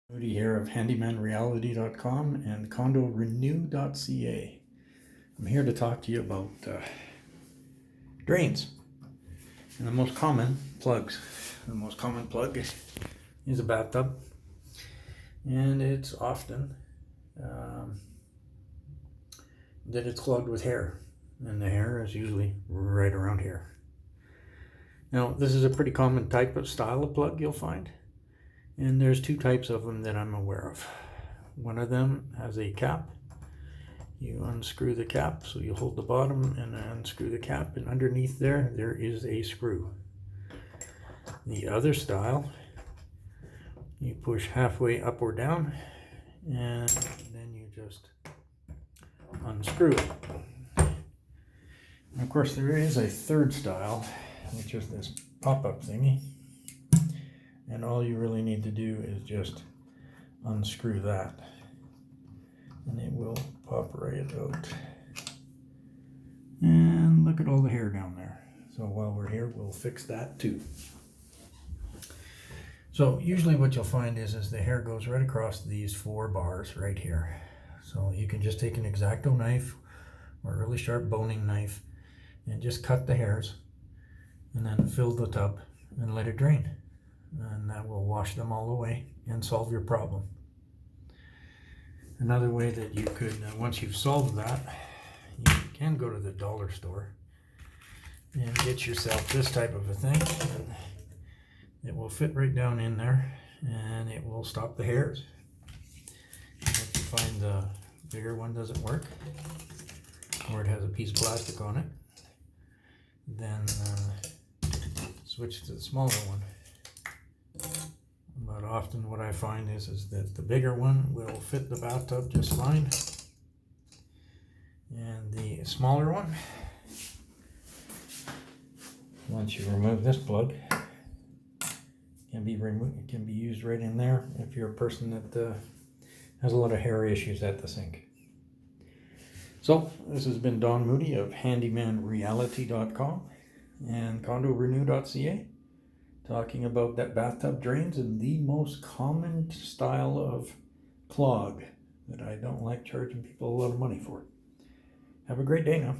Moody here of handymanreality.com and condorenew.ca. I'm here to talk to you about drains and the most common plugs. The most common plug is a bathtub, and it's often that it's clogged with hair, and the hair is usually right around here. Now, this is a pretty common type of style of plug you'll find. And there's two types of them that I'm aware of. One of them has a cap. You unscrew the cap, so you hold the bottom and unscrew the cap, and underneath there is a screw. The other style, you push halfway up or down, and then you just unscrew it. And of course, there is a third style, which is this pop-up thingy. And all you really need to do is just unscrew that, and it will pop right out. And look at all the hair down there. So while we're here, we'll fix that too. So usually what you'll find is the hair goes right across these four bars right here. So you can just take an X-Acto knife or a really sharp boning knife and just cut the hairs, and then fill the tub and let it drain. And that will wash them all away and solve your problem. Another way that you could, once you've solved that, you can go to the dollar store and get yourself this type of a thing. And it will fit right down in there, and it will stop the hairs. If you find the bigger one doesn't work, or it has a piece of plastic on it, then switch to the smaller one. But often what I find is that the bigger one will fit the bathtub just fine, and the smaller one, once you remove this plug, can be used right in there if you're a person that has a lot of hair issues at the sink. So this has been Don Moody of handymanreality.com and condorenew.ca. talking about that bathtub drains and the most common style of clog that I don't like charging people a lot of money for. Have a great day now.